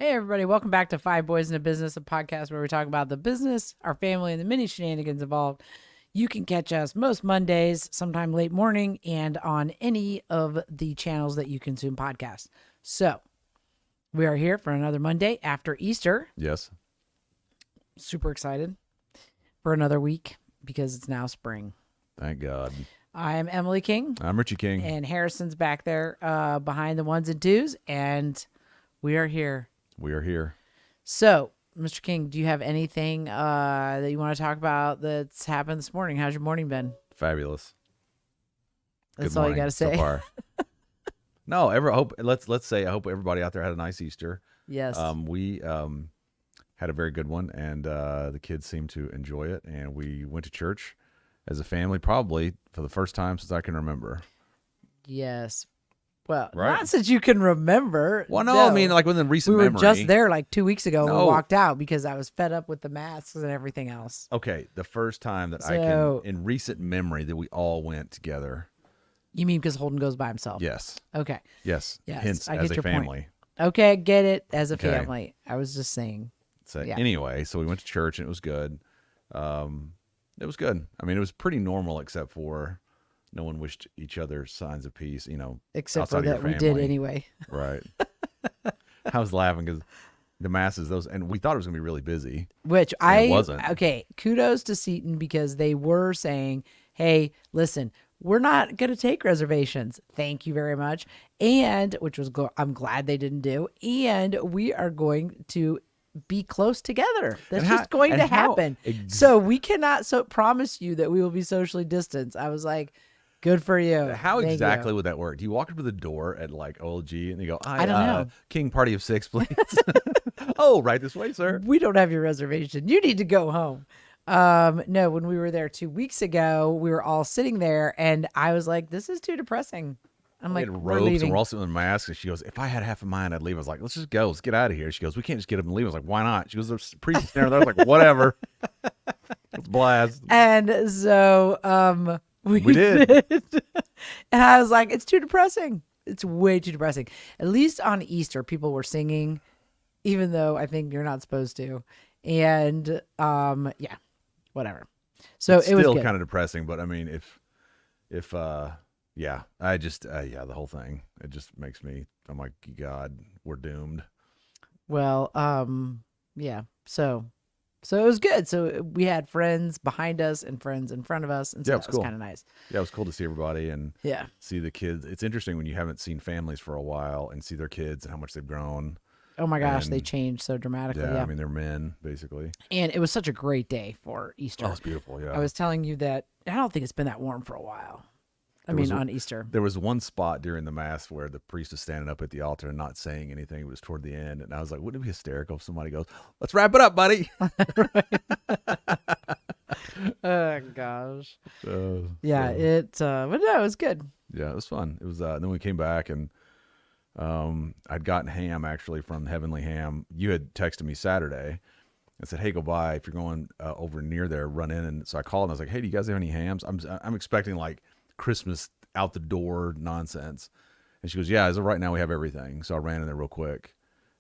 Hey, everybody. Welcome back to Five Boys in a Business, a podcast where we talk about the business, our family, and the many shenanigans involved. You can catch us most Mondays, sometime late morning, and on any of the channels that you consume podcasts. So we are here for another Monday after Easter. Yes. Super excited for another week because it's now spring. Thank God. I am Emily King. I'm Richie King. And Harrison's back there behind the ones and twos, and we are here. We are here. So, Mr. King, do you have anything that you want to talk about that's happened this morning? How's your morning been? Fabulous. That's Good all you morning got to say. so far. No, let's say I hope everybody out there had a nice Easter. Yes. We had a very good one, and the kids seemed to enjoy it. And we went to church as a family, probably for the first time since I can remember. Yes. Well, Right? not since you can remember. Well, no, I mean like within recent we were memory. just there like 2 weeks ago. And we No. walked out because I was fed up with the masks and everything else. Okay, the first time that I So- can, in recent memory, that we all went together. You mean because Holden goes by himself? Yes. Okay. Yes. Yes, Hence, I get as a your point. family. Okay, get it as a Okay. family. I was just saying. So Yeah. anyway, so we went to church and it was good. It was good. I mean, it was pretty normal except for no one wished each other signs of peace, Except outside for of your that we did family. anyway. Right. I was laughing because the masses, and we thought it was going to be really busy. Which And it wasn't. Okay, kudos to Seton because they were saying, hey, listen, we're not going to take reservations. Thank you very much. And, which was, I'm glad they didn't do. And we are going to be close together. That's And how- just going and to how happen. So we cannot promise you that we will be socially distanced. I was like, good for you. How Thank exactly you. would that work? Do you walk up to the door at like OLG and you go, I don't know. King party of 6, please. Oh, right this way, sir. We don't have your reservation. You need to go home. No, when we were there 2 weeks ago, we were all sitting there and I was like, this is too depressing. I'm We like, had we're robes leaving. and we're all sitting in masks. And she goes, if I had half a mind, I'd leave. I was like, let's just go. Let's get out of here. She goes, we can't just get up and leave. I was like, why not? She goes, there's priests there. I was like, whatever. Let's blast. And so we did. And I was like, it's too depressing. It's way too depressing. At least on Easter, people were singing, even though I think you're not supposed to. And yeah, whatever. So It's it was still good. kind of depressing, but I mean, yeah, I just, the whole thing, it just makes me, I'm like, God, we're doomed. Well, yeah. So it was good. So we had friends behind us and friends in front of us, and so Yeah, it that was was cool. kind of nice. Yeah, it was cool to see everybody and Yeah. see the kids. It's interesting when you haven't seen families for a while and see their kids and how much they've grown. Oh my gosh, they And- changed so dramatically. Yeah, Yeah. I mean, they're men, basically. And it was such a great day for Easter. Oh, it's beautiful, yeah. I was telling you that I don't think it's been that warm for a while. I mean, on Easter. There was one spot during the mass where the priest was standing up at the altar and not saying anything. It was toward the end. And I was like, wouldn't it be hysterical if somebody goes, let's wrap it up, buddy? Oh gosh. Yeah, so- but no, it was good. Yeah, it was fun. It was. Then we came back and I'd gotten ham actually from Heavenly Ham. You had texted me Saturday and said, "Hey, go by if you're going over near there. Run in." And so I called and I was like, "Hey, do you guys have any hams?" I'm expecting like Christmas out the door nonsense. And she goes, "Yeah, as of right now we have everything." So I ran in there real quick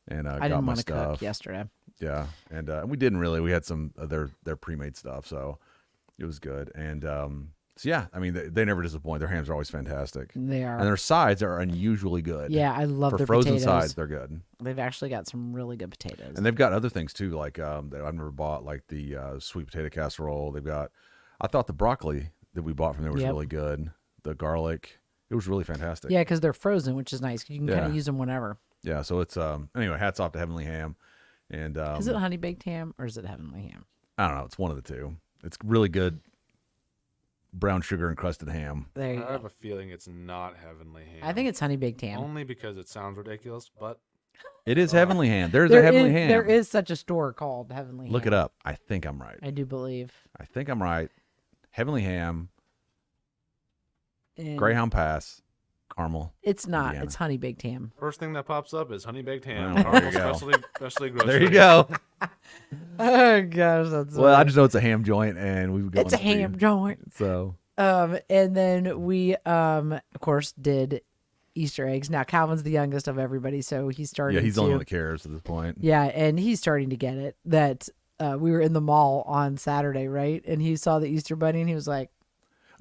and I got didn't my want to stuff. cook yesterday. Yeah, and we didn't really. We had some of their pre-made stuff, so it was good. And so yeah, I mean they never disappoint. Their hams are always fantastic. They are. And their sides are unusually good. Yeah, I love For their frozen potatoes. sides, they're good. They've actually got some really good potatoes. And they've got other things too, like that I've never bought, like the sweet potato casserole. They've got, I thought the broccoli that we bought from there was Yep. really good. The garlic, it was really fantastic. Yeah, because they're frozen, which is nice. You can kind Yeah. of use them whenever. Yeah. So it's anyway, hats off to Heavenly Ham. And Is it honey baked ham or is it heavenly ham? I don't know, it's one of the two. It's really good brown sugar encrusted ham. There you I have go. a feeling it's not heavenly ham. I think it's honey baked ham. only because it sounds ridiculous, but It is Heavenly Ham. There's There a Heavenly is- Ham. There is such a store called Heavenly Ham. Look it up. I think I'm right. I do believe. I think I'm right. Heavenly Ham, And Greyhound Pass, Carmel. It's not. Indiana. It's honey baked ham. first thing that pops up is honey baked ham. Well, there you Carmel go. specialty grocery. There you go. Oh gosh, that's Well, I funny. just know it's a ham joint, and we've got It's a ham joint. So And then we of course did Easter eggs. Now Calvin's the youngest of everybody, so he's starting. Yeah, he's the only to, one that cares at this point. Yeah, and he's starting to get it. That we were in the mall on Saturday, right? And he saw the Easter bunny, and he was like,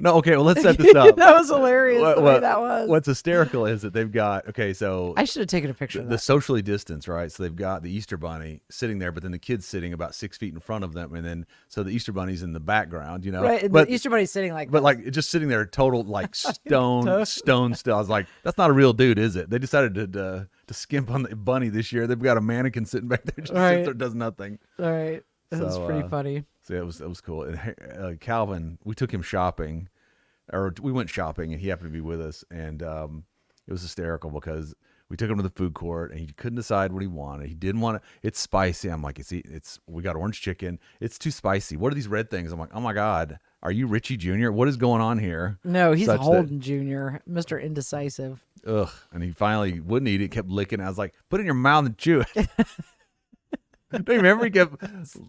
No, okay, well, let's set this up. That was hilarious. The way that was. What's hysterical is that they've got, okay, so I should have taken a picture of the that. socially distanced, right? So they've got the Easter bunny sitting there, but then the kid's sitting about 6 feet in front of them, and then so the Easter bunny's in the background, you know. Right, and But the Easter bunny's sitting like but this. like just sitting there, total like stone Toast. still. I was like, that's not a real dude, is it? They decided to skimp on the bunny this year. They've got a mannequin sitting back there, just Right. sits there, does nothing. All right, that was So, pretty funny. So yeah, it was cool. And Calvin, we took him shopping, or we went shopping, and he happened to be with us, and it was hysterical because we took him to the food court, and he couldn't decide what he wanted. He didn't want it. It's spicy. I'm like, it's. We got orange chicken. It's too spicy. What are these red things? I'm like, oh my god, are you Richie Jr.? What is going on here? No, he's Such that- Holden Jr., Mr. Indecisive. Ugh. And he finally wouldn't eat it. Kept licking. I was like, put it in your mouth and chew it. Don't you remember? He kept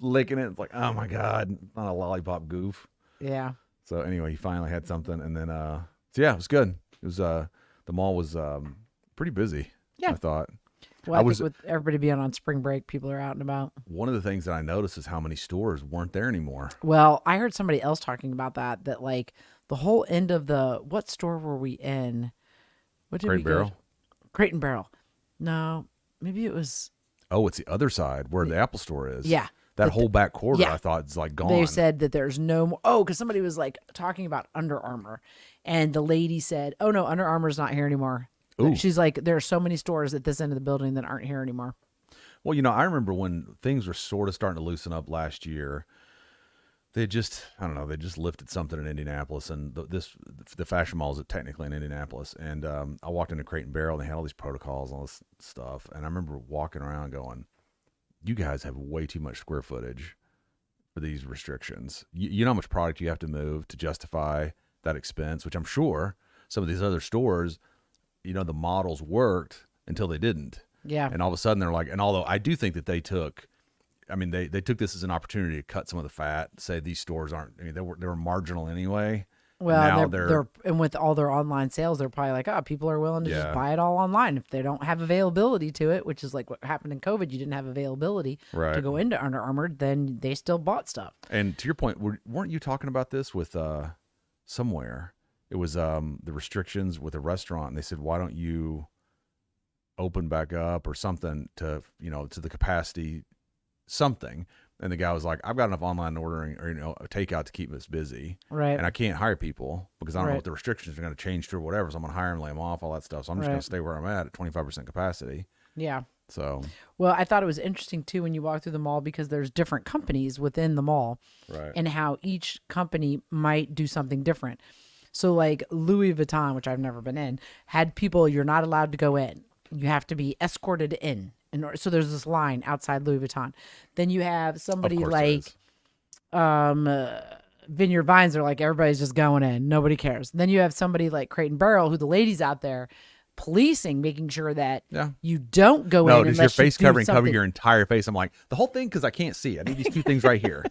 licking it. It's like, oh my god, not a lollipop goof. Yeah. So anyway, he finally had something, and then so yeah, it was good. It was the mall was pretty busy. Yeah. I thought. Well, I think with everybody being on spring break, people are out and about. One of the things that I noticed is how many stores weren't there anymore. Well, I heard somebody else talking about that like the whole end of what store were we in? What did Crate we Barrel? go? Crate and Barrel. No, maybe it was. Oh, it's the other side where the Apple store is. Yeah. That whole back quarter, yeah. I thought, is like gone. They said that there's no more. Oh, because somebody was like talking about Under Armour, and the lady said, "Oh no, Under Armour's not here anymore." Ooh. She's like, "There are so many stores at this end of the building that aren't here anymore." Well, I remember when things were sort of starting to loosen up last year. They just, I don't know, they just lifted something in Indianapolis, and the fashion mall is technically in Indianapolis. And I walked into Crate and Barrel, and they had all these protocols and all this stuff. And I remember walking around going, you guys have way too much square footage for these restrictions. You know how much product you have to move to justify that expense, which I'm sure some of these other stores, the models worked until they didn't. Yeah. And all of a sudden they're like, and although I do think that they took this as an opportunity to cut some of the fat, say these stores aren't, they were marginal anyway. Well, now they're and with all their online sales, they're probably like, oh, people are willing to just buy it all online if they don't have availability to it, which is like what happened in COVID. You didn't have availability to go into Under Armour, then they still bought stuff. And to your point, weren't you talking about this with somewhere? It was the restrictions with a restaurant, and they said, why don't you open back up or something to the capacity something. And the guy was like, I've got enough online ordering or, takeout to keep us busy. Right. And I can't hire people because I don't know what the restrictions are going to change to or whatever. So I'm going to hire them, lay them off, all that stuff. So I'm just going to stay where I'm at 25% capacity. Yeah. So. Well, I thought it was interesting too when you walk through the mall because there's different companies within the mall. Right. And how each company might do something different. So like Louis Vuitton, which I've never been in, had people, you're not allowed to go in. You have to be escorted in. So there's this line outside Louis Vuitton. Then you have somebody like Vineyard Vines are like, everybody's just going in. Nobody cares. Then you have somebody like Crate and Barrel, who the ladies out there policing, making sure that you don't go in. No, unless does your face covering cover something. your entire face? I'm like, the whole thing because I can't see. I need these two things right here.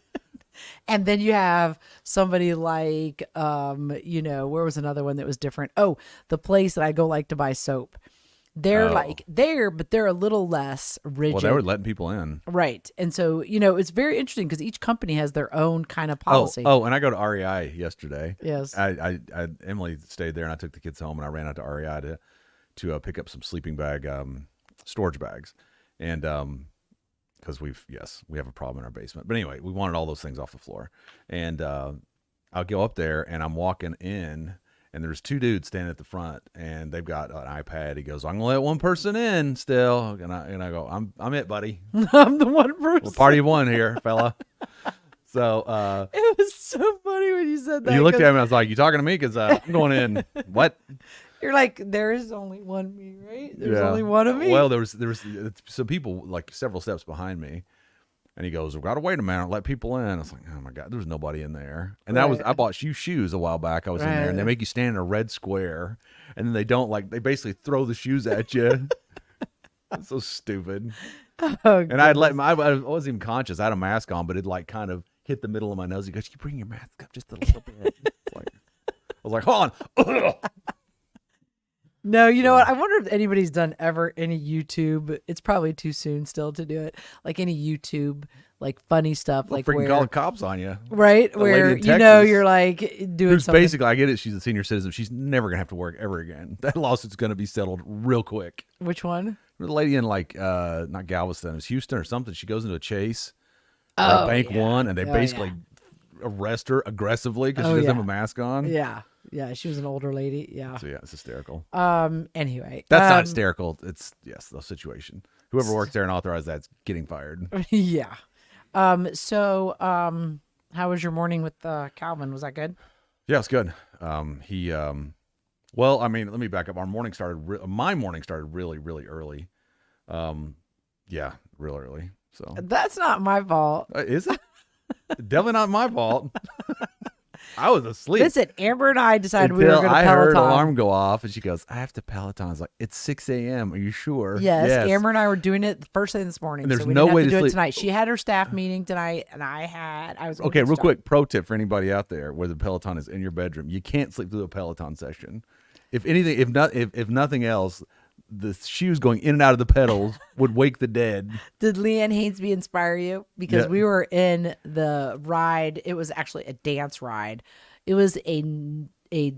And then you have somebody like, where was another one that was different? Oh, the place that I go like to buy soap. They're like there, but they're a little less rigid. Well, they were letting people in. Right. And so, it's very interesting because each company has their own kind of policy. Oh, and I go to REI yesterday. Yes. Emily stayed there and I took the kids home and I ran out to REI to pick up some sleeping bag, storage bags. And, because we have a problem in our basement. But anyway, we wanted all those things off the floor. And I'll go up there and I'm walking in and there's two dudes standing at the front and they've got an iPad. He goes, I'm going to let one person in still. And I go, I'm it, buddy. I'm the one person. Well, party of one here, fella. So it was so funny when you said that. You looked at me and I was like, you talking to me? Because I'm going in. What? You're like, there is only one me, right? There's only one of me. Well, there was some people like several steps behind me. And he goes, we got to wait a minute, let people in. I was like, oh my God, there was nobody in there. And I bought you shoes a while back. I was in there and they make you stand in a red square. And then they basically throw the shoes at you. It's so stupid. Oh, and I wasn't even conscious. I had a mask on, but it like kind of hit the middle of my nose. He goes, you bring your mask up just a little bit. I was like, hold on. No, you know what? I wonder if anybody's done ever any YouTube. It's probably too soon still to do it. Like any YouTube, like funny stuff, Well, like freaking where, call the cops on you. right? The lady Where in you know Texas, you're like doing who's something. basically, I get it. She's a senior citizen. She's never gonna have to work ever again. That lawsuit's gonna be settled real quick. Which one? The lady in like not Galveston, it was Houston or something. She goes into a chase. Or Oh, a bank yeah. one, and they Oh, basically arrest her aggressively because Oh, she doesn't yeah. have a mask on. Yeah, yeah. She was an older lady. Yeah. So yeah, it's hysterical. Anyway, That's not hysterical. It's the situation. Whoever works there and authorized that's getting fired. Yeah. So, how was your morning with Calvin? Was that good? Yeah, it's good. Well, I mean, let me back up. Our morning started. My morning started really, really early. Yeah, real early. So That's not my fault. is it? Definitely not my fault. I was asleep. Listen, Amber and I decided we were Until going to I Peloton. heard alarm go off, and she goes, "I have to Peloton." I was like, "It's 6 a.m. Are you sure?" Yes, Amber and I were doing it the first thing this morning. And there's so we no didn't way have to to do sleep. it tonight. She had her staff meeting tonight, and I was gonna Okay, get real stuff. quick pro tip for anybody out there where the Peloton is in your bedroom. You can't sleep through a Peloton session. If anything, if nothing else, the shoes going in and out of the pedals would wake the dead. Did Leanne Hainsby inspire you? Because Yeah. we were in the ride. It was actually a dance ride. It was a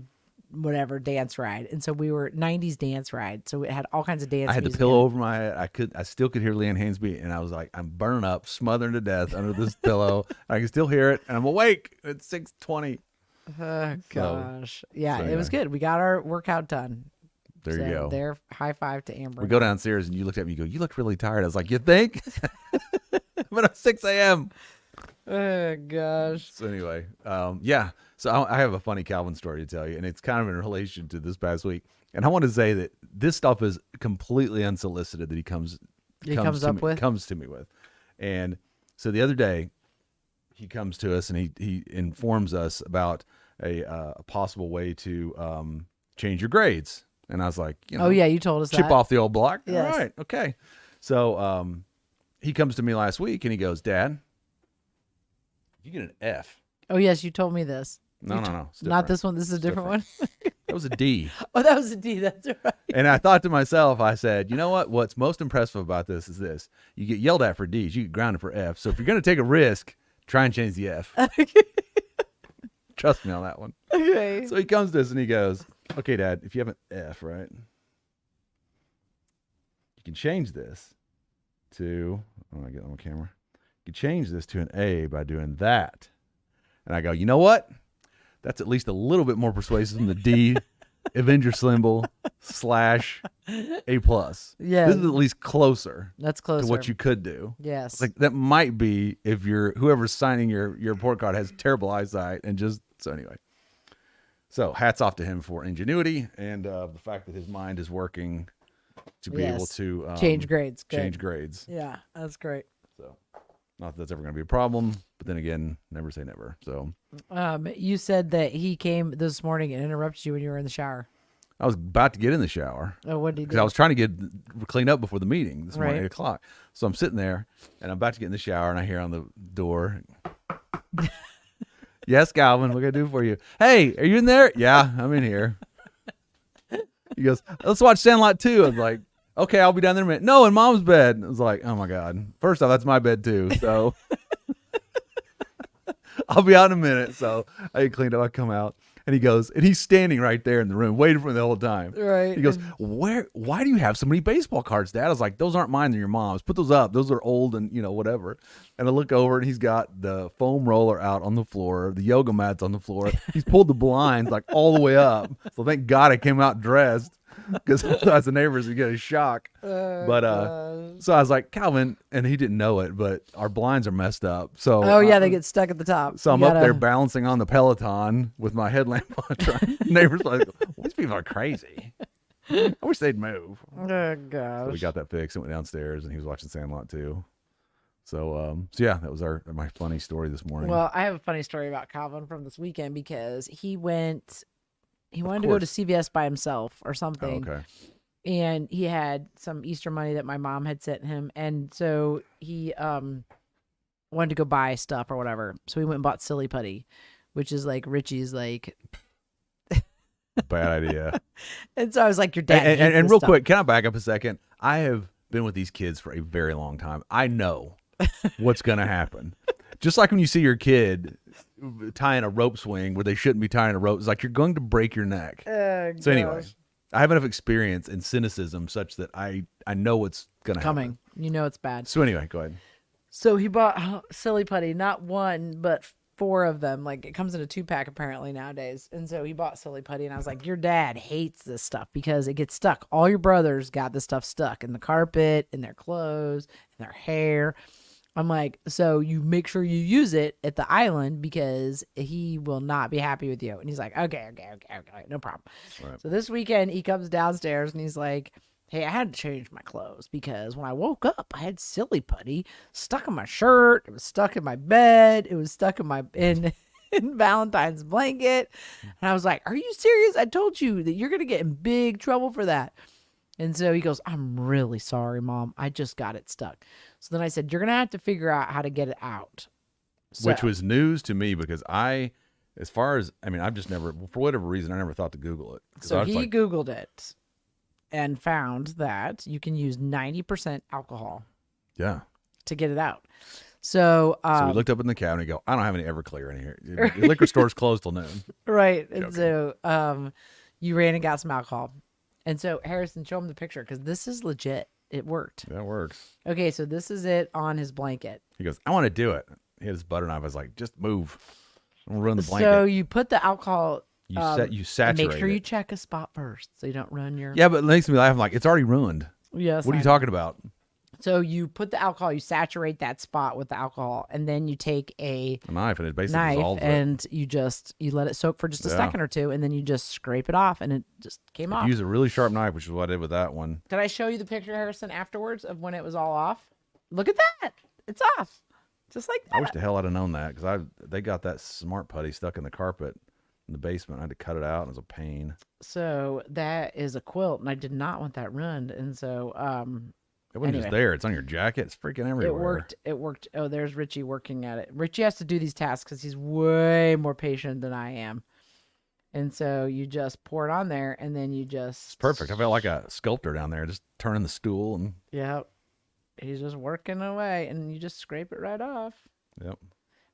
whatever dance ride, and so we were 90s dance ride. So it had all kinds of dance. I had the music pillow in it. over my head. I still could hear Leanne Hainsby, and I was like, I'm burning up, smothering to death under this pillow. I can still hear it, and I'm awake. It's 6:20. Oh gosh, yeah, so it was anyway. good. We got our workout done. There you go. There, high five to Amber. We go downstairs, and you looked at me. You go, "You look really tired." I was like, "You think?" But it's 6 a.m. Oh gosh. So anyway, yeah. So I have a funny Calvin story to tell you, and it's kind of in relation to this past week. And I want to say that this stuff is completely unsolicited that he comes to me with. And so the other day, he comes to us and he informs us about a possible way to change your grades. And I was like, Oh yeah, you told us chip that. off the old block. Yes. All right, okay. So he comes to me last week and he goes, "Dad, you get an F." Oh yes, you told me this. No. It's Not different. this one. This is a different one. That was a D. Oh, that was a D. That's right. And I thought to myself, I said, you know what? What's most impressive about this is this. You get yelled at for D's, you get grounded for F's. So if you're going to take a risk, try and change the F. Trust me on that one. Okay. So he comes to us and he goes, "Okay, Dad, if you have an F, right, you can change this to," I'm going to get on camera. "You can change this to an A by doing that." And I go, "You know what? That's at least a little bit more persuasive than the D Avenger symbol / A plus. Yeah. This is at least closer That's closer to what you could do. Yes. It's like that might be if whoever's signing your report card has terrible eyesight and just so anyway. So hats off to him for ingenuity and the fact that his mind is working to be able to change grades. Good. Change grades. Yeah, that's great. So not that that's ever going to be a problem, but then again, never say never. So You said that he came this morning and interrupted you when you were in the shower. I was about to get in the shower. Oh, what did he Because do? I was trying to get cleaned up before the meeting this morning, Right. 8:00. So I'm sitting there, and I'm about to get in the shower, and I hear on the door, "Yes, Calvin, what can I do for you?" "Hey, are you in there?" "Yeah, I'm in here." He goes, "Let's watch Sandlot 2. I was like, "Okay, I'll be down there in a minute." "No, in Mom's bed." I was like, "Oh, my God. First off, that's my bed, too. So I'll be out in a minute." So I get cleaned up. I come out. And he goes, and he's standing right there in the room, waiting for me the whole time. Right. He goes, "Why do you have so many baseball cards, Dad?" I was like, "Those aren't mine, they're your mom's. Put those up. Those are old and, whatever." And I look over and he's got the foam roller out on the floor, the yoga mats on the floor. He's pulled the blinds like all the way up. So thank God I came out dressed because otherwise the neighbors would get a shock. So I was like, "Calvin," and he didn't know it, but our blinds are messed up. So Oh yeah, they get stuck at the top. so I'm You up there gotta- balancing on the Peloton with my headlamp on. Neighbors are like, "These people are crazy. I wish they'd move." Oh So gosh. we got that fixed and went downstairs, and he was watching Sandlot too. So yeah, that was my funny story this morning. Well, I have a funny story about Calvin from this weekend because he wanted to go to CVS by himself or Oh, something. okay. And he had some Easter money that my mom had sent him, and so he wanted to go buy stuff or whatever. So we went and bought Silly Putty, which is like Richie's like Bad idea. And so I was like, your dad. hates And this real stuff. quick, can I back up a second? I have been with these kids for a very long time. I know what's going to happen. Just like when you see your kid tying a rope swing where they shouldn't be tying a rope, it's like you're going to break your neck. So anyway, gosh. I have enough experience in cynicism such that I know what's going to happen. Coming. You know it's bad. So anyway, go ahead. So he bought silly putty, not one, but 4 of them. Like, it comes in a 2-pack apparently nowadays. And so he bought silly putty, and I was like, your dad hates this stuff because it gets stuck. All your brothers got this stuff stuck in the carpet, in their clothes, in their hair. I'm like, so you make sure you use it at the island because he will not be happy with you. And he's like, okay, no problem. Right. So this weekend he comes downstairs and he's like, hey, I had to change my clothes because when I woke up, I had silly putty stuck in my shirt. It was stuck in my bed. It was stuck in Valentine's blanket. And I was like, are you serious? I told you that you're going to get in big trouble for that. And so he goes, I'm really sorry, Mom. I just got it stuck. So then I said, you're going to have to figure out how to get it out. Which was news to me because I've just never, for whatever reason, I never thought to Google it. So he Googled it and found that you can use 90% alcohol yeah. to get it out. So So we looked up in the cabinet and go, I don't have any Everclear in here. The liquor store's closed till noon. right. And so you ran and got some alcohol. And so Harrison, show him the picture because this is legit. It worked. That works. Okay, so this is it on his blanket. He goes, I want to do it. He had his butter knife. I was like, just move. I'm gonna ruin the blanket. So you put the alcohol. You saturate Make sure you it. check a spot first so you don't run your. Yeah, but it makes me laugh. I'm like, it's already ruined. Yes. What are you talking about? So you put the alcohol, you saturate that spot with the alcohol, and then you take a Knife, and it basically knife dissolves it. and you let it soak for just a second or two, and then you just scrape it off, and it just came off. Use a really sharp knife, which is what I did with that one. Did I show you the picture, Harrison, afterwards of when it was all off? Look at that. It's off. Just like that. I wish the hell I'd have known that because they got that smart putty stuck in the carpet in the basement. I had to cut it out. And it was a pain. So that is a quilt, and I did not want that ruined, and so It wasn't just there. It's on your jacket. It's freaking everywhere. It worked. Oh, there's Richie working at it. Richie has to do these tasks because he's way more patient than I am. And so you just pour it on there, and then you just... It's perfect. I felt like a sculptor down there, just turning the stool. And yeah, he's just working away, and you just scrape it right off. Yep.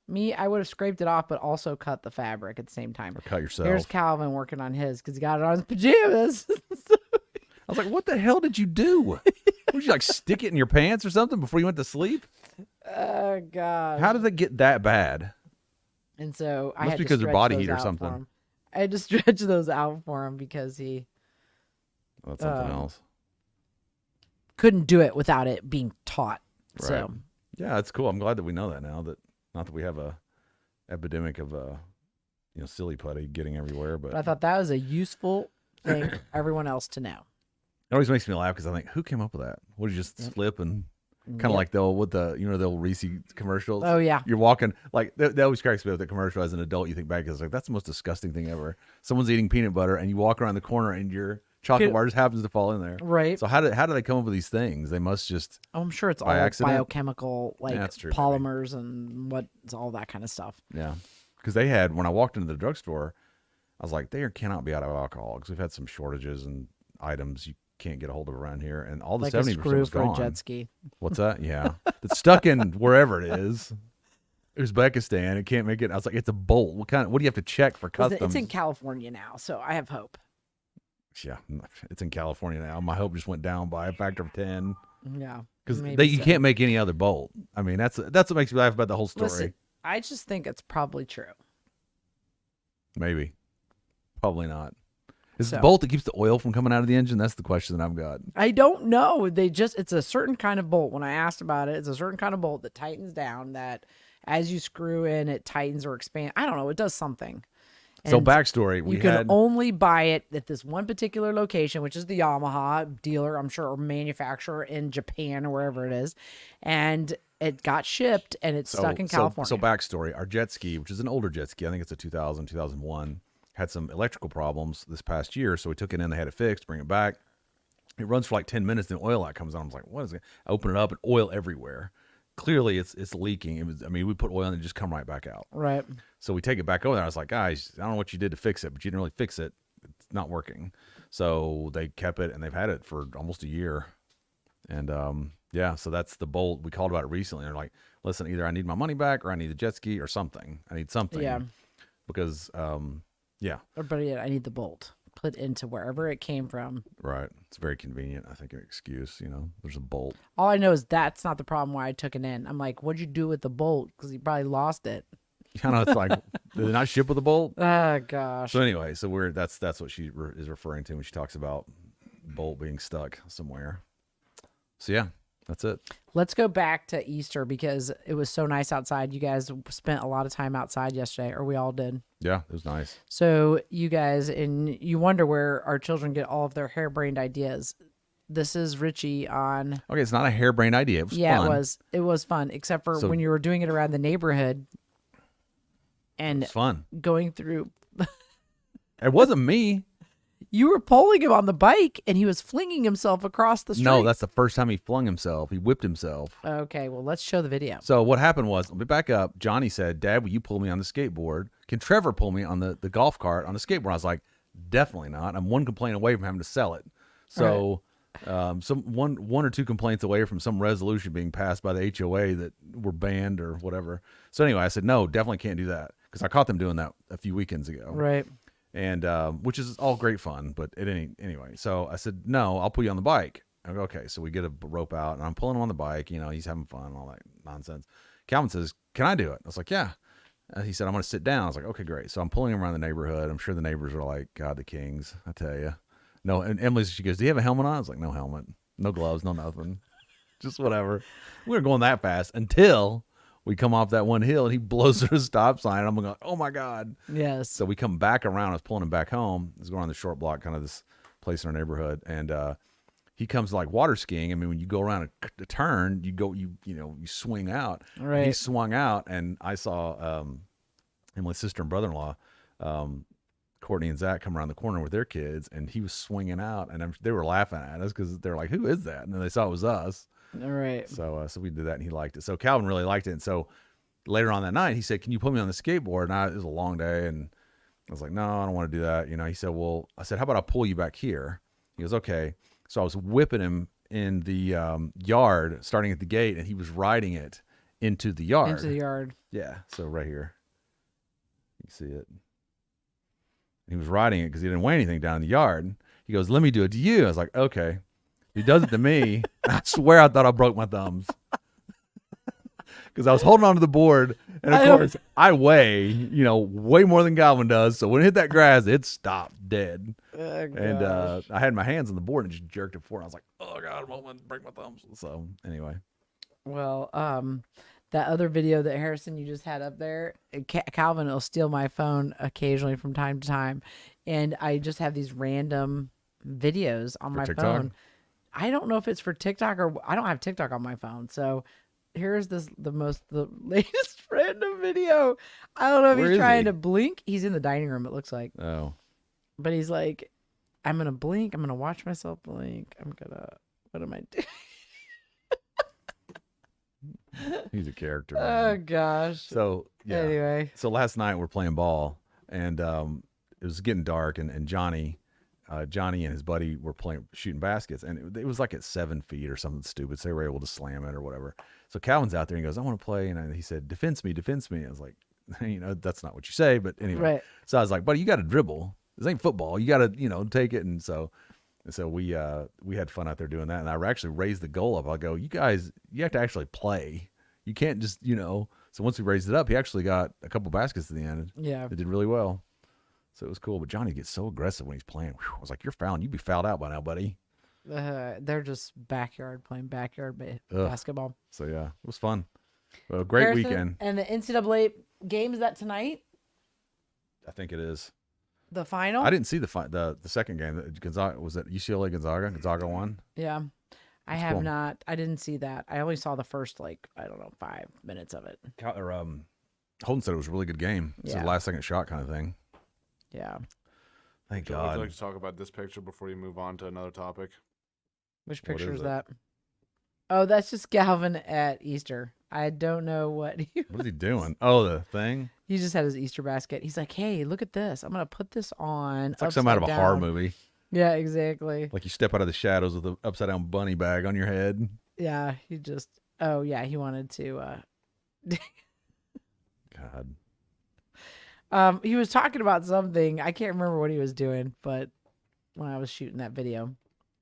Me, I would have scraped it off, but also cut the fabric at the same time. Or cut yourself. Here's Calvin working on his because he got it on his pajamas. I was like, what the hell did you do? Would you like stick it in your pants or something before you went to sleep? Oh, God. How did it get that bad? And so I Must had be to because of stretch body those heat or out for something. him. I had to stretch those out for him because he That's something else. couldn't do it without it being taught. Right. So Yeah, that's cool. I'm glad that we know that now. That not that we have a epidemic of silly putty getting everywhere, but I thought that was a useful thing for everyone else to know. it always makes me laugh because I think, who came up with that? Would you just slip and kind of like the old Reese commercials? Oh yeah, You're walking like that always cracks me with the commercial. As an adult, you think back, it's like that's the most disgusting thing ever. Someone's eating peanut butter and you walk around the corner and your chocolate bar just happens to fall in there. right. So how do they come up with these things? They must just I'm sure it's all by accident? biochemical, like Yeah, that's true, polymers and what's all that kind of stuff. yeah. Because they had when I walked into the drugstore, I was like, they cannot be out of alcohol because we've had some shortages and items you can't get a hold of around here, and all the Like a 70% screw was for gone. a jet ski. What's that? Yeah, it's stuck in wherever it is. Uzbekistan. It can't make it. I was like, it's a bolt. What do you have to check for customs? It's in California now, so I have hope. Yeah, it's in California now. My hope just went down by a factor of 10 Yeah, because maybe you so. can't make any other bolt. I mean, that's what makes me laugh about the whole story. Listen, I just think it's probably true. Maybe, probably not. Is it So- the bolt that keeps the oil from coming out of the engine? That's the question that I've got. I don't know. It's a certain kind of bolt. When I asked about it, it's a certain kind of bolt that tightens down that as you screw in, it tightens or expands. I don't know. It does something. So And backstory, you can only buy it at this one particular location, which is the Yamaha dealer, I'm sure, or manufacturer in Japan or wherever it is. And it got shipped and it's stuck in California. So backstory, our jet ski, which is an older jet ski, I think it's a 2000, 2001, had some electrical problems this past year. So we took it in, they had it fixed, bring it back. It runs for like 10 minutes, then oil light comes on. I was like, what is it? I open it up and oil everywhere. Clearly it's leaking. We put oil in and it just come right back out. Right. So we take it back over there. I was like, guys, I don't know what you did to fix it, but you didn't really fix it. not working. So they kept it, and they've had it for almost a year. And yeah, so that's the bolt. We called about it recently. They're like, listen, either I need my money back or I need a jet ski or something. I need something. Yeah. Because yeah. Or better yet, I need the bolt put into wherever it came from. Right. It's very convenient. I think an excuse, there's a bolt. All I know is that's not the problem why I took it in. I'm like, what'd you do with the bolt? Because you probably lost it. It's like, did they not ship with a bolt? Oh, gosh. So anyway, that's what she is referring to when she talks about bolt being stuck somewhere. So yeah, that's it. Let's go back to Easter because it was so nice outside. You guys spent a lot of time outside yesterday, or we all did. Yeah, it was nice. So you guys, and you wonder where our children get all of their harebrained ideas. This is Richie on. Okay, it's not a harebrained idea. It was fun. It was fun, except for when you were doing it around the neighborhood. And it's fun. Going through. It wasn't me. You were pulling him on the bike, and he was flinging himself across the street. No, that's the first time he flung himself. He whipped himself. Okay, well, let's show the video. So what happened was, let me back up. Johnny said, Dad, will you pull me on the skateboard? Can Trevor pull me on the golf cart on the skateboard? I was like, definitely not. I'm one complaint away from having to sell it. So one or two complaints away from some resolution being passed by the HOA that we're banned or whatever. So anyway, I said, no, definitely can't do that. Because I caught them doing that a few weekends ago. Right. And which is all great fun, but anyway. So I said, no, I'll pull you on the bike. I go, okay. So we get a rope out, and I'm pulling him on the bike. He's having fun and all that nonsense. Calvin says, can I do it? I was like, yeah. He said, I'm going to sit down. I was like, okay, great. So I'm pulling him around the neighborhood. I'm sure the neighbors are like, God, the kings, I tell you. No, and she goes, do you have a helmet on? I was like, no helmet, no gloves, no nothing. Just whatever. We were going that fast until we come off that one hill, and he blows through a stop sign. And I'm going, oh, my God. Yes. So we come back around. I was pulling him back home. I was going on the short block, kind of this place in our neighborhood. And he comes like water skiing. I mean, when you go around a turn, you swing out. Right. And he swung out, and I saw him with my sister and brother-in-law, Courtney and Zach, come around the corner with their kids, and he was swinging out. And they were laughing at us because they're like, who is that? And then they saw it was us. All right. So we did that, and he liked it. So Calvin really liked it. And so later on that night, he said, can you put me on the skateboard? And it was a long day, and I was like, no, I don't want to do that. He said, well, I said, how about I pull you back here? He goes, okay. So I was whipping him in the yard, starting at the gate, and he was riding it into the yard. Into the yard. Yeah. So right here, you can see it. And he was riding it because he didn't weigh anything down in the yard. He goes, let me do it to you. I was like, okay. He does it to me. I swear I thought I broke my thumbs. Because I was holding onto the board, and of course I weigh, way more than Galvin does. So when it hit that grass, it stopped dead. Oh, and I had my hands on the board and just jerked it forward. I was like, oh God, I'm going to break my thumbs. So anyway. Well, that other video that Harrison you just had up there, Calvin will steal my phone occasionally from time to time, and I just have these random videos on my TikTok? phone. I don't know if it's for TikTok or I don't have TikTok on my phone. So here's the latest random video. I don't know if Where he's is trying he? to blink. He's in the dining room, it looks like. Oh. But he's like, I'm going to blink. I'm going to watch myself blink. What am I doing? He's a character. Oh, Man. gosh. So, yeah. Anyway. So last night we're playing ball, and it was getting dark, and Johnny and his buddy were shooting baskets, and it was like at 7 feet or something stupid, so they were able to slam it or whatever. So Calvin's out there, and he goes, I want to play, and he said, defense me. I was like, that's not what you say, but anyway. Right. So I was like, buddy, you got to dribble. This ain't football. You got to, take it. And so we had fun out there doing that, and I actually raised the goal up. I go, you guys, you have to actually play. You can't just, So once we raised it up, he actually got a couple baskets at the end. Yeah. It did really well. So it was cool. But Johnny gets so aggressive when he's playing. Whew, I was like, you're fouling. You'd be fouled out by now, buddy. They're just playing backyard basketball. So, yeah, it was fun. Well, great Harrison, weekend. And the NCAA game, is that tonight? I think it is. The final? I didn't see the second game. Gonzaga, was it UCLA Gonzaga? Gonzaga won? Yeah. I That's have cool. not. I didn't see that. I only saw the first, 5 minutes of it. Holden said it was a really good game. It's a last second shot kind of thing. Yeah. Thank Would God. you like to talk about this picture before you move on to another topic? Which What picture is is it? that? Oh, that's just Galvin at Easter. I don't know what he What is he doing? Oh, the thing? He just had his Easter basket. He's like, hey, look at this. I'm going to put this on. It's like something out of a horror down. movie. Yeah, exactly. Like you step out of the shadows with an upside down bunny bag on your head. Yeah, he just, oh, yeah, he wanted to. God. He was talking about something. I can't remember what he was doing, but when I was shooting that video,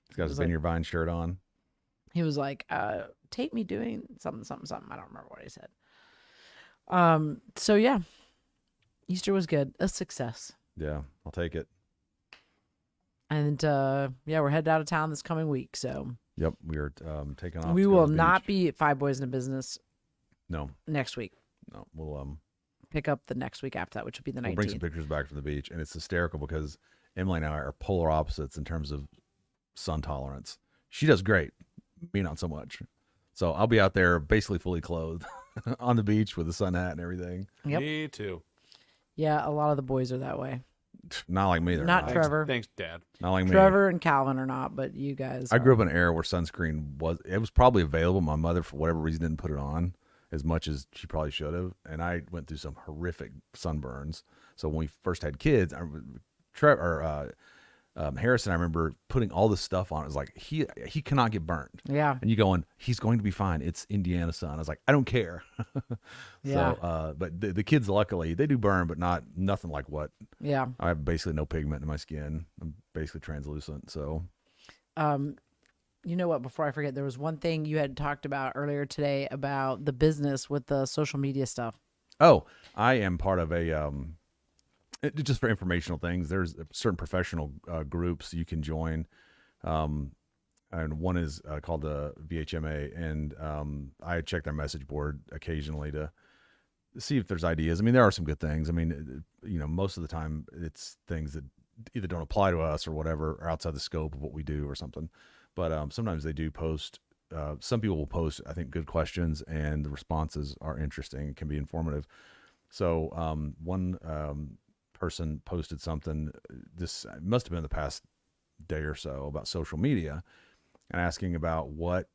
He's got his Vineyard Vine shirt on. he was like, tape me doing something, something, something. I don't remember what he said. So yeah, Easter was good. A success. Yeah, I'll take it. And yeah, we're headed out of town this coming week. So Yep, we are taking off. we to go to will the not beach. be at Five Boys in a Business No, next week. we'll Pick up the next week after that, which would be the 19th. we'll bring some pictures back from the beach, and it's hysterical because Emily and I are polar opposites in terms of sun tolerance. She does great, me not so much. So I'll be out there basically fully clothed on the beach with a sun hat and everything. Yep. Me too. Yeah, a lot of the boys are that way. Not like me. They're Not not. Trevor. Thanks, Dad. Not like me. Trevor and Calvin are not, but you guys. I grew up in an era where sunscreen was probably available. My mother, for whatever reason, didn't put it on as much as she probably should have, and I went through some horrific sunburns. So when we first had kids, Harrison, I remember putting all this stuff on. It was like he cannot get burned. Yeah. And you going, he's going to be fine. It's Indiana sun. I was like, I don't care. Yeah. So, but the kids, luckily, they do burn, but nothing like what. Yeah. I have basically no pigment in my skin. I'm basically translucent. So, You know what? Before I forget, there was one thing you had talked about earlier today about the business with the social media stuff. oh, I am part of a just for informational things. There's certain professional groups you can join, and one is called the VHMA, and I check their message board occasionally to see if there's ideas. I mean, there are some good things. I mean, most of the time it's things that either don't apply to us or whatever, or outside the scope of what we do or something. But sometimes they do post. Some people will post, I think, good questions, and the responses are interesting, can be informative. So one person posted something. This must have been the past day or so about social media, and asking about what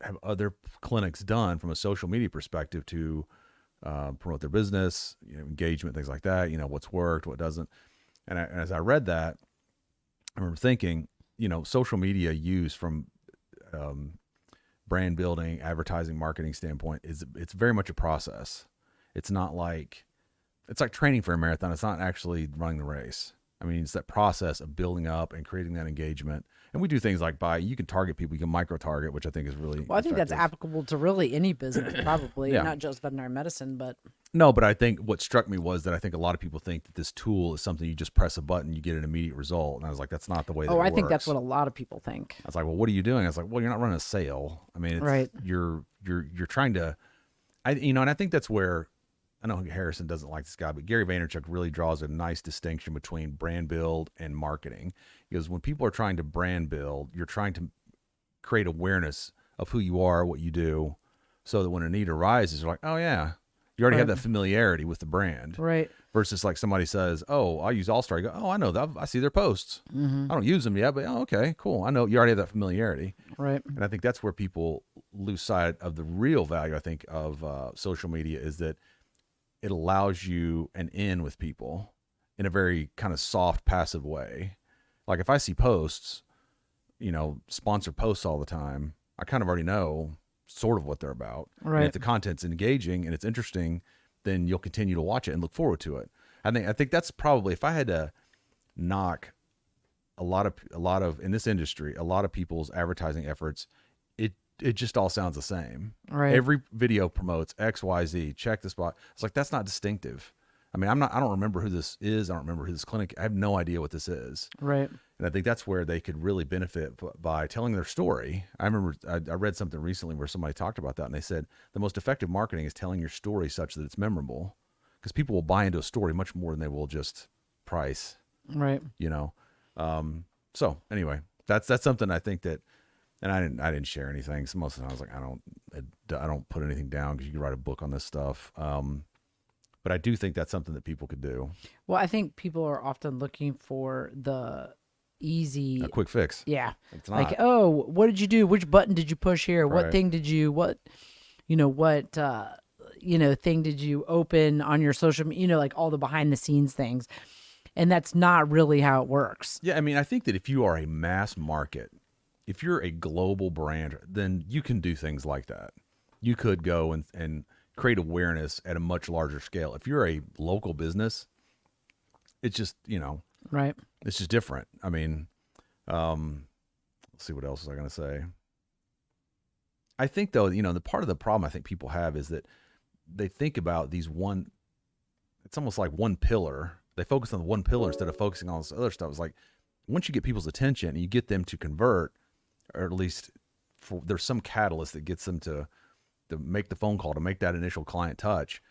have other clinics done from a social media perspective to promote their business, engagement, things like that. What's worked, what doesn't. And as I read that, I remember thinking, social media use from brand building, advertising, marketing standpoint it's very much a process. It's like training for a marathon. It's not actually running the race. I mean, it's that process of building up and creating that engagement. And we do things like you can target people, you can micro target, which I think is really Well, I think that's effective. applicable to really any business, probably Yeah. not just veterinary medicine, but No, but I think what struck me was that I think a lot of people think that this tool is something you just press a button, you get an immediate result. And I was like, that's not the way that it I works. think that's what a lot of people think. I was like, well, what are you doing? I was like, well, you're not running a sale. I mean, it's, Right. You're trying to, and I think that's where, I know Harrison doesn't like this guy, but Gary Vaynerchuk really draws a nice distinction between brand build and marketing. Because when people are trying to brand build, you're trying to create awareness of who you are, what you do, so that when a need arises, you're like, oh yeah, you already have that familiarity with the brand. Right. Versus like somebody says, oh, I use All-Star. You go, oh, I know that. I see their posts. I don't use them yet, but okay, cool. I know you already have that familiarity. Right. And I think that's where people lose sight of the real value, I think, of social media, is that it allows you an in with people in a very kind of soft, passive way. Like if I see posts, sponsored posts all the time, I kind of already know sort of what they're about. Right. And if the content's engaging and it's interesting, then you'll continue to watch it and look forward to it. I think that's probably, if I had to knock a lot of in this industry, a lot of people's advertising efforts, it just all sounds the same. Right. Every video promotes XYZ, check this box. It's like, that's not distinctive. I mean, I don't remember who this is. I don't remember who this clinic, I have no idea what this is. Right. And I think that's where they could really benefit by telling their story. I remember I read something recently where somebody talked about that, and they said the most effective marketing is telling your story such that it's memorable, because people will buy into a story much more than they will just price, Right. So anyway, that's something I think that, and I didn't share anything. So most of the time I was like, I don't put anything down because you can write a book on this stuff. But I do think that's something that people could do. Well, I think people are often looking for the easy, A quick fix. yeah. It's not. Like, oh, what did you do? Which button did you push here? What Right. thing did you, thing did you open on your social, like all the behind the scenes things. And that's not really how it works. Yeah, I mean, I think that if you are a mass market, if you're a global brand, then you can do things like that. You could go and create awareness at a much larger scale. If you're a local business, it's just, Right. it's just different. I mean, let's see, what else was I going to say? I think, though, the part of the problem I think people have is that they think about it's almost like one pillar. They focus on the one pillar instead of focusing on this other stuff. It's like, once you get people's attention and you get them to convert, or at least there's some catalyst that gets them to make the phone call, to make that initial client touch,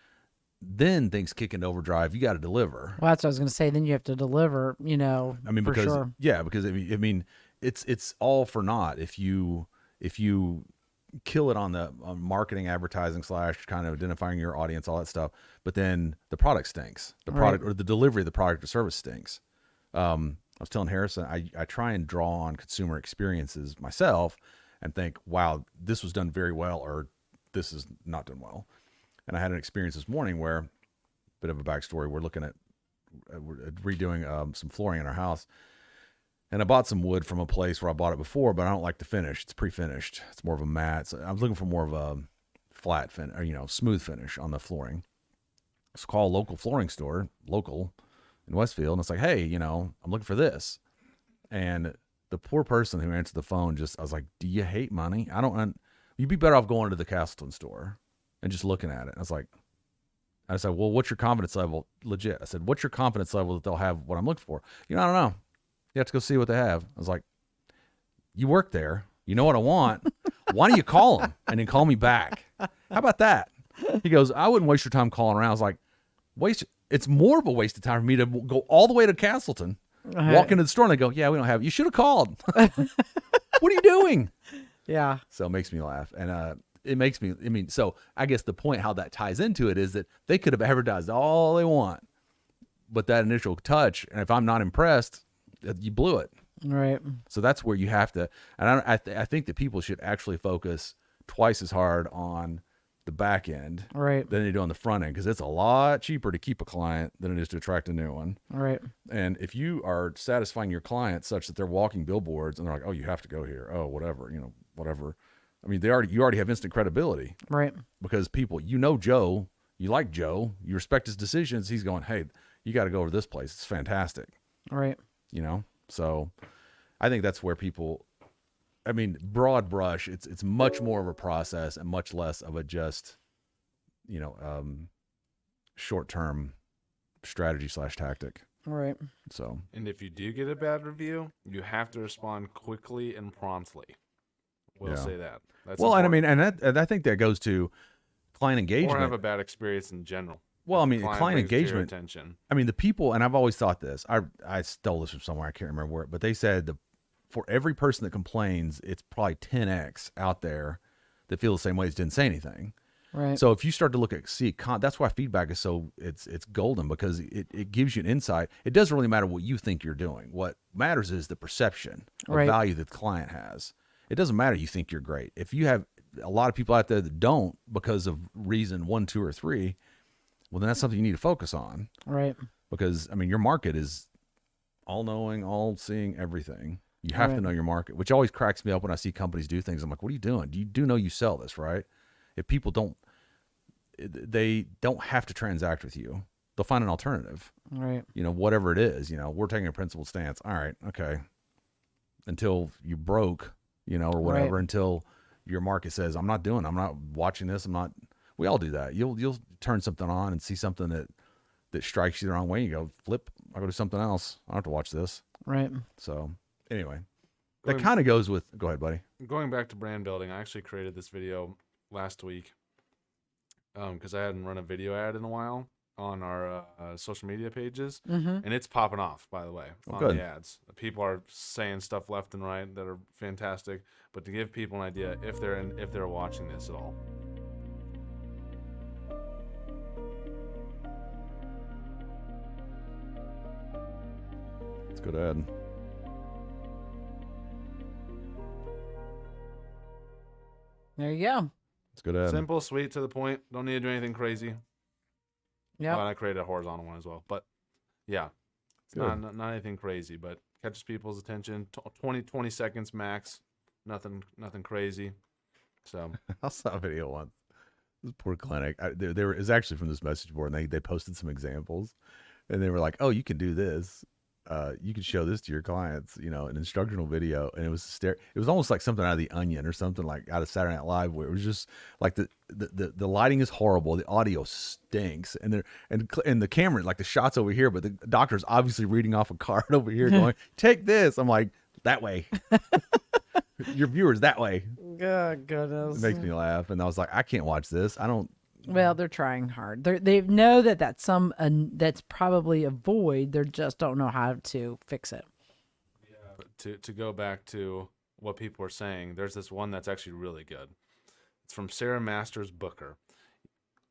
then things kick into overdrive. You got to deliver. Well, that's what I was going to say. Then you have to deliver, I mean, for because sure. because I mean, it's all for naught if you kill it on the marketing, advertising / kind of identifying your audience, all that stuff, but then the product stinks. The product or the delivery of the product or service stinks. I was telling Harrison, I try and draw on consumer experiences myself and think, wow, this was done very well, or this is not done well. And I had an experience this morning where, bit of a backstory, we're looking at redoing some flooring in our house. And I bought some wood from a place where I bought it before, but I don't like the finish. It's pre-finished. It's more of a matte. So I was looking for more of a flat finish, or, smooth finish on the flooring. So call a local flooring store, local in Westfield, and it's like, hey, I'm looking for this. And the poor person who answered the phone I was like, do you hate money? You'd be better off going to the Castleton store and just looking at it. And I said, well, what's your confidence level? Legit. I said, what's your confidence level that they'll have what I'm looking for? I don't know. You have to go see what they have. I was like, you work there. You know what I want. Why don't you call them and then call me back? How about that? He goes, I wouldn't waste your time calling around. I was like, it's more of a waste of time for me to go all the way to Castleton, walk into the store, and they go, yeah, we don't have it. You should have called. What are you doing? Yeah. So it makes me laugh. And it makes me, so I guess the point how that ties into it is that they could have advertised all they want, but that initial touch, and if I'm not impressed, you blew it. Right. So that's where you have to, and I think that people should actually focus twice as hard on the back end than they do on the front end, because it's a lot cheaper to keep a client than it is to attract a new one. Right. And if you are satisfying your clients such that they're walking billboards and they're like, oh, you have to go here. Oh, whatever, whatever. I mean, you already have instant credibility. Right. Because people, Joe, you like Joe, you respect his decisions. He's going, hey, you got to go over to this place. It's fantastic. Right. So I think that's where people, broad brush, it's much more of a process and much less of a just, short-term strategy / tactic. Right. So, And if you do get a bad review, you have to respond quickly and promptly. We'll say that. That's important. and I think that goes to client engagement. Or have a bad experience in general. Well, If the client brings to your engagement. attention. The people, and I've always thought this. I stole this from somewhere. I can't remember where, but they said for every person that complains, it's probably 10x out there that feel the same way as didn't say anything. Right. So if you start to look at that's why feedback is it's golden, because it gives you an insight. It doesn't really matter what you think you're doing. What matters is the perception of value that the client has. It doesn't matter you think you're great. If you have a lot of people out there that don't because of reason 1, 2, or 3, well, then that's something you need to focus on. Right. Because, your market is all-knowing, all-seeing, everything. You have to know your market, which always cracks me up when I see companies do things. I'm like, what are you doing? You do know you sell this, right? If people they don't have to transact with you. They'll find an alternative. Right. Whatever it is, we're taking a principled stance. All right, okay. Until you broke, or whatever, until your market says, I'm not watching this. We all do that. You'll turn something on and see something that strikes you the wrong way. You go, flip, I'll go do something else. I don't have to watch this. Right. So anyway, that kind of goes with, go ahead, buddy. Going back to brand building, I actually created this video last week because I hadn't run a video ad in a while on our social media pages, and it's popping off, by the way, on the ads. People are saying stuff left and right that are fantastic, but to give people an idea if they're watching this at all. It's a good ad. There you go. It's good ad. Simple, sweet, to the point. Don't need to do anything crazy. Yeah. Oh, and I created a horizontal one as well. But yeah, it's not anything crazy, but catches people's attention. 20 seconds max. Nothing crazy. So I saw a video once. This poor clinic. They were, it was actually from this message board, and they posted some examples, and they were like, "Oh, you can do this. You can show this to your clients. You know, an instructional video." And it was it was almost like something out of The Onion or something like out of Saturday Night Live, where it was just like the lighting is horrible, the audio stinks, and the camera, like the shots over here, but the doctor's obviously reading off a card over here, going, "Take this." I'm like, that way. Your viewers that way. God, goodness. It makes me laugh, and I was like, I can't watch this. I don't. Well, they're trying hard. They know that that's probably a void. They just don't know how to fix it. Yeah. To go back to what people are saying, there's this one that's actually really good. It's from Sarah Masters Booker.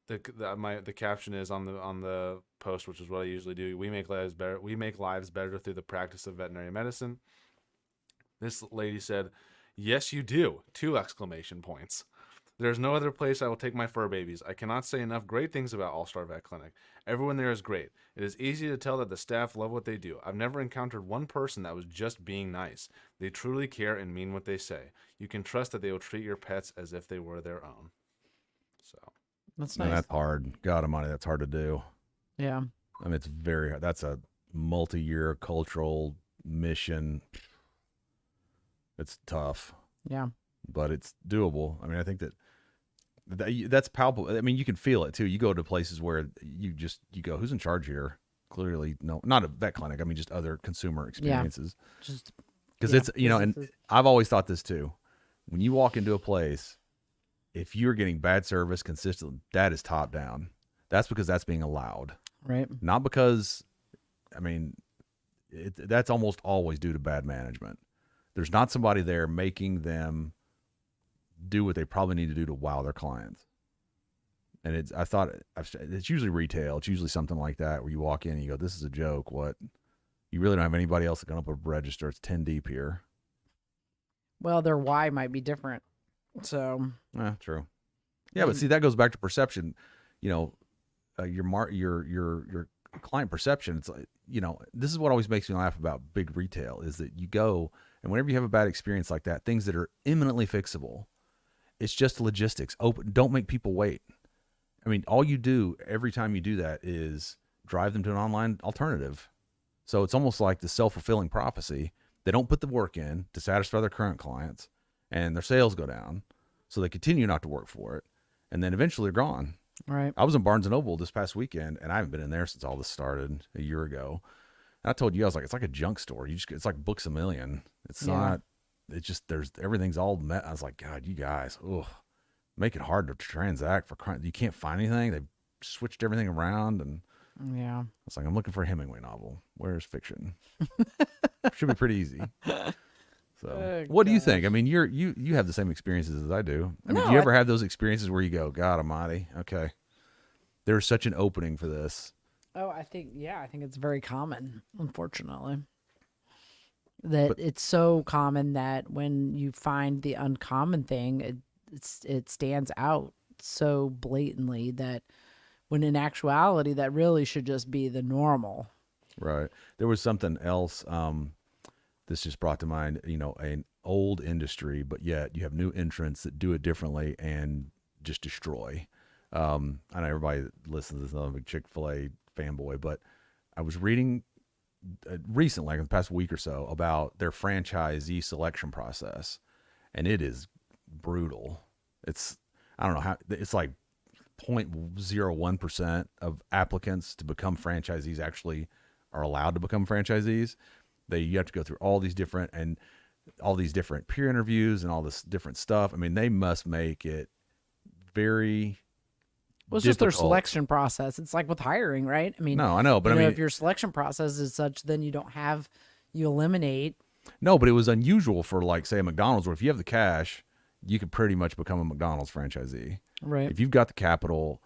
The caption is on the post, which is what I usually do. We make lives better. We make lives better through the practice of veterinary medicine. This lady said, "Yes, you do!" 2 exclamation points. "There's no other place I will take my fur babies. I cannot say enough great things about All Star Vet Clinic. Everyone there is great. It is easy to tell that the staff love what they do. I've never encountered one person that was just being nice. They truly care and mean what they say. You can trust that they will treat your pets as if they were their own." So That's No, nice. that's hard. God Almighty, that's hard to do. Yeah. I mean, it's very hard. That's a multi-year cultural mission. It's tough, Yeah. but it's doable. I mean, I think that's palpable. I mean, you can feel it too. You go to places where you go, who's in charge here? Clearly, no, not a vet clinic. I mean, just other consumer experiences. Just Because yeah, it's, and businesses. I've always thought this too. When you walk into a place, if you're getting bad service consistently, that is top down. That's because that's being allowed. Right. Not because, I mean, that's almost always due to bad management. There's not somebody there making them do what they probably need to do to wow their clients. And it's usually retail. It's usually something like that where you walk in and you go, "This is a joke. What? You really don't have anybody else that can open up a register. It's 10 deep here." Well, their why might be different. So True. Yeah, but see, that goes back to perception. Your client perception. It's like, this is what always makes me laugh about big retail is that you go, and whenever you have a bad experience like that, things that are imminently fixable, it's just logistics. Don't make people wait. I mean, all you do every time you do that is drive them to an online alternative. So it's almost like the self-fulfilling prophecy. They don't put the work in to satisfy their current clients, and their sales go down. So they continue not to work for it, and then eventually they're gone. right. I was in Barnes & Noble this past weekend, and I haven't been in there since all this started a year ago. And I told you, I was like, it's like a junk store. It's like Books A Million. It's not, it's just, everything's all met. I was like, God, you guys, make it hard to transact for crime. You can't find anything. They've switched everything around. And Yeah. it's like, I'm looking for a Hemingway novel. Where's fiction? Should be pretty easy. So Oh, what do you think? I mean, you have the same experiences as I do. I mean, No, do you ever have those experiences where you go, God Almighty, okay, there's such an opening for this? Oh, I think it's very common, unfortunately. That it's so common that when you find the uncommon thing, it stands out so blatantly that when in actuality that really should just be the normal. Right. There was something else. This just brought to mind, an old industry, but yet you have new entrants that do it differently and just destroy. I know everybody that listens to this, I'm a big Chick-fil-A fanboy, but I was reading recently, like in the past week or so, about their franchisee selection process, and it is brutal. I don't know how, it's like 0.01% of applicants to become franchisees actually are allowed to become franchisees. You have to go through all these different peer interviews and all this different stuff. I mean, they must make it very Well, it's just their difficult. selection process. It's like with hiring, right? I mean, No, I know, but you I know, mean, if your selection process is such, then you eliminate. no, but it was unusual for, like, say, a McDonald's, where if you have the cash, you could pretty much become a McDonald's franchisee. Right. If you've got the capital,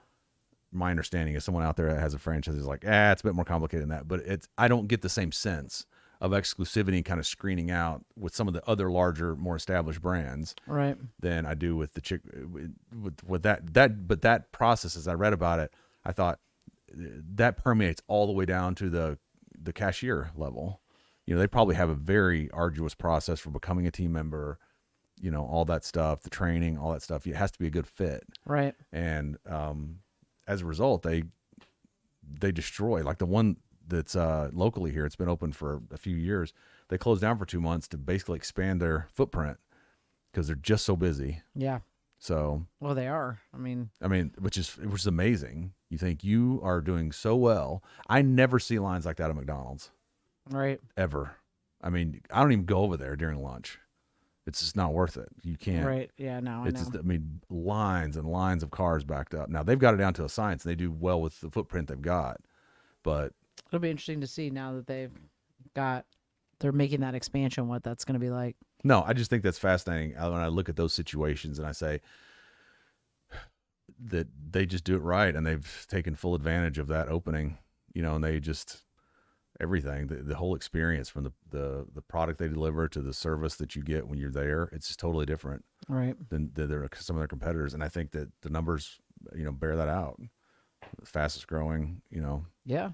my understanding is someone out there that has a franchise is like, it's a bit more complicated than that. But I don't get the same sense of exclusivity and kind of screening out with some of the other larger, more established brands Right. than I do with the with that process. As I read about it, I thought that permeates all the way down to the cashier level. They probably have a very arduous process for becoming a team member, all that stuff, the training, all that stuff. It has to be a good fit. Right. And as a result, they destroy, like the one that's locally here. It's been open for a few years. They closed down for 2 months to basically expand their footprint because they're just so busy. Yeah. So, Well, they are. I mean, which is amazing. You think you are doing so well. I never see lines like that at McDonald's. right. Ever. I mean, I don't even go over there during lunch. It's just not worth it. You can't. Right. Yeah. No, I know. Just, lines and lines of cars backed up. Now they've got it down to a science, and they do well with the footprint they've got. But It'll be interesting to see now that they're making that expansion, what that's going to be like. no, I just think that's fascinating when I look at those situations and I say that they just do it right, and they've taken full advantage of that opening. And they just everything, the whole experience from the product they deliver to the service that you get when you're there, it's just totally different Right. than some of their competitors. And I think that the numbers, bear that out. The fastest growing, Yeah.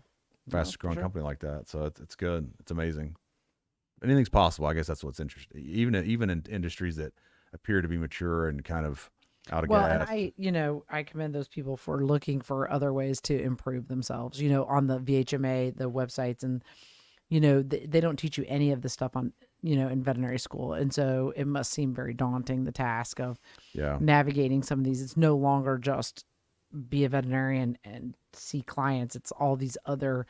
fastest for growing sure. company like that. So it's good. It's amazing. Anything's possible. I guess that's what's interesting. Even in industries that appear to be mature and kind of out of Well, gas. and I commend those people for looking for other ways to improve themselves, on the VHMA, the websites, and, they don't teach you any of the stuff on, in veterinary school. And so it must seem very daunting, the task of Yeah. navigating some of these. It's no longer just be a veterinarian and see clients. It's all these other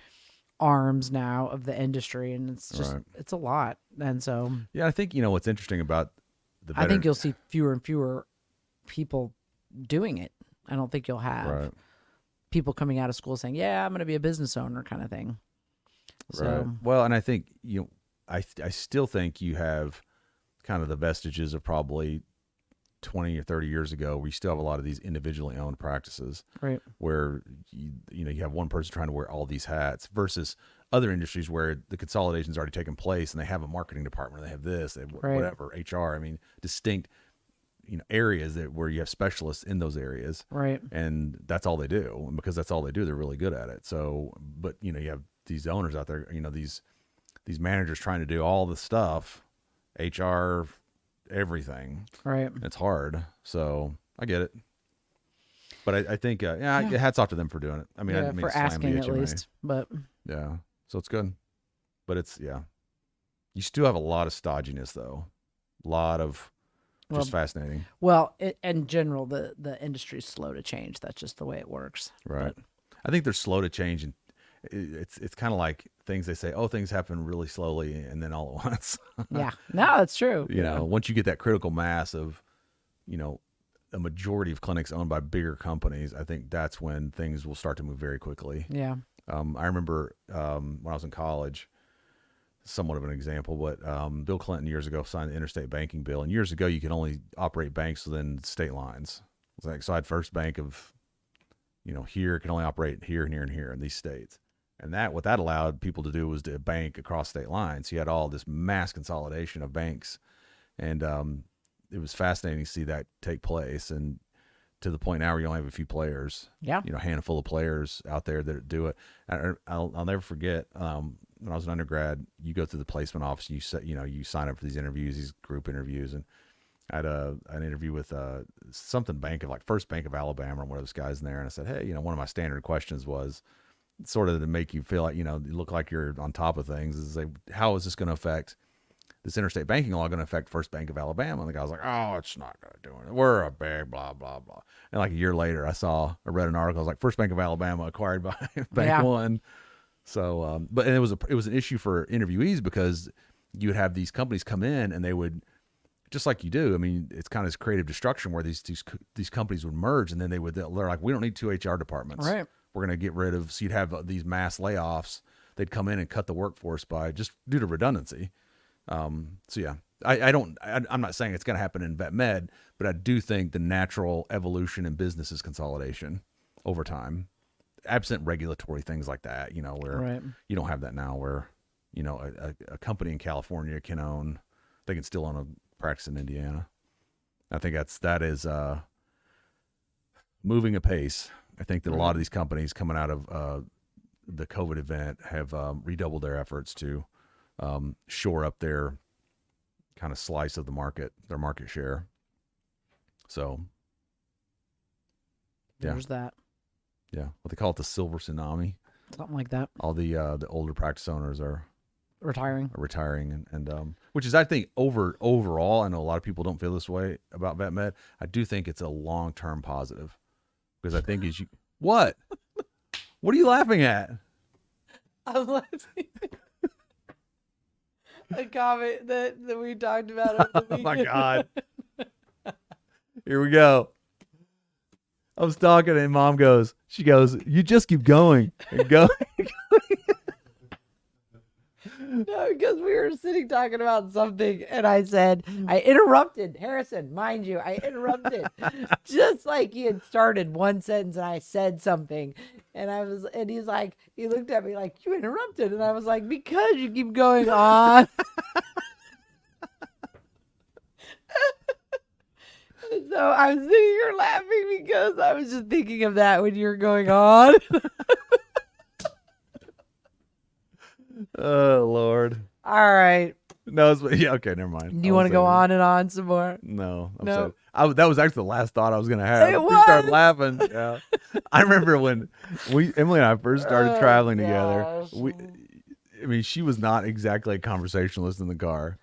arms now of the industry. And it's just, Right. it's a lot. And so Yeah. I think, what's interesting about the I think you'll see fewer and fewer people doing it. I don't think you'll have right. people coming out of school saying, yeah, I'm going to be a business owner kind of thing. So, Right. Well, and I think, I still think you have kind of the vestiges of probably 20 or 30 years ago where you still have a lot of these individually owned practices right. where you have one person trying to wear all these hats versus other industries where the consolidation's already taken place and they have a marketing department, they have this, they have Right. whatever, HR. Distinct areas where you have specialists in those areas, Right. and that's all they do. And because that's all they do, they're really good at it. So, but you have these owners out there, these managers trying to do all the stuff, HR, everything. Right. It's hard. So I get it. But I think, hats off to them for doing it. I Yeah, didn't mean for to slam asking at VHMA. least, but Yeah. So it's good. But it's, you still have a lot of stodginess though. A lot of just fascinating. well, in general, the industry is slow to change. That's just the way it works. Right. I think they're slow to change, and it's kind of like things they say, things happen really slowly and then all at once. Yeah. No, that's true. Once you get that critical mass of, a majority of clinics owned by bigger companies, I think that's when things will start to move very quickly. Yeah. I remember when I was in college, somewhat of an example, but Bill Clinton years ago signed the interstate banking bill. And years ago, you could only operate banks within state lines. It's like, so I had First Bank of, here can only operate here and here and here in these states. And what that allowed people to do was to bank across state lines. So you had all this mass consolidation of banks. And it was fascinating to see that take place. And to the point now where you only have a few players, Yeah. a handful of players out there that do it. I'll never forget, when I was an undergrad, you go through the placement office, and you sign up for these interviews, these group interviews. And I had an interview with something bank of like First Bank of Alabama or one of those guys in there. And I said, hey, one of my standard questions was sort of to make you feel like, you look like you're on top of things, is like, how is this going to affect this interstate banking law going to affect First Bank of Alabama? And the guy was like, oh, it's not going to do it. We're a big blah, blah, blah. And like a year later, I read an article. I was like, First Bank of Alabama acquired by Bank One. So, but it was an issue for interviewees because you would have these companies come in and they would, just like you do. It's kind of this creative destruction where these companies would merge, and then they're like, we don't need 2 HR departments. Right. We're going to get rid of, so you'd have these mass layoffs. They'd come in and cut the workforce by just due to redundancy. So yeah, I'm not saying it's going to happen in vet med, but I do think the natural evolution in business is consolidation over time, absent regulatory things like that, where Right. you don't have that now, where a company in California can own, they can still own a practice in Indiana. I think that is moving apace. I think that a lot of these companies coming out of the COVID event have redoubled their efforts to shore up their kind of slice of the market, their market share. So, yeah. There's that. Yeah. What they call it, the silver tsunami. Something like that. All the older practice owners are Retiring. and which is, I think, overall, I know a lot of people don't feel this way about vet med. I do think it's a long-term positive, because I think what are you laughing at? I'm laughing. A comment that we talked about over the Oh weekend. my God. Here we go. I was talking and Mom goes, you just keep going and going. No, because we were sitting talking about something, and I said, I interrupted Harrison, mind you, I interrupted just like he had started one sentence, and I said something, and he's like, he looked at me like, you interrupted, and I was like, because you keep going on. So I was sitting here laughing because I was just thinking of that when you were going on. Oh, Lord. All right. No, yeah, okay, never mind. Do you want to go on and on some more? No. No. That was actually the last thought I was going to have. It We started was? laughing. Yeah. I remember when Emily and I first started traveling together. gosh. She was not exactly a conversationalist in the car,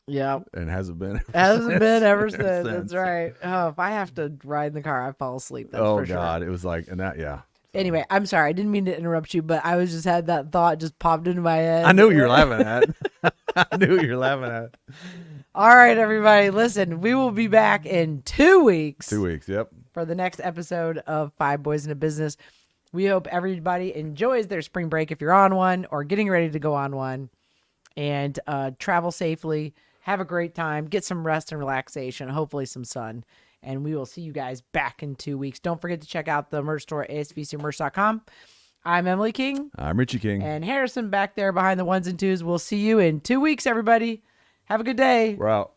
Yeah. and hasn't been. Hasn't been ever since. That's right. Oh, if I have to ride in the car, I fall asleep. That's Oh for sure. God, it was like, and that, yeah. Anyway, I'm sorry. I didn't mean to interrupt you, but I was just had that thought just popped into my head. I knew what you were laughing at. I knew what you were laughing at. All right, everybody. Listen, we will be back in 2 weeks. 2 weeks. Yep. For the next episode of Five Boys in a Business. We hope everybody enjoys their spring break if you're on one or getting ready to go on one, and travel safely. Have a great time. Get some rest and relaxation. Hopefully some sun. And we will see you guys back in 2 weeks. Don't forget to check out the merch store, asvcmerch.com. I'm Emily King. I'm Richie King. And Harrison back there behind the ones and twos. We'll see you in 2 weeks, everybody. Have a good day. We're out.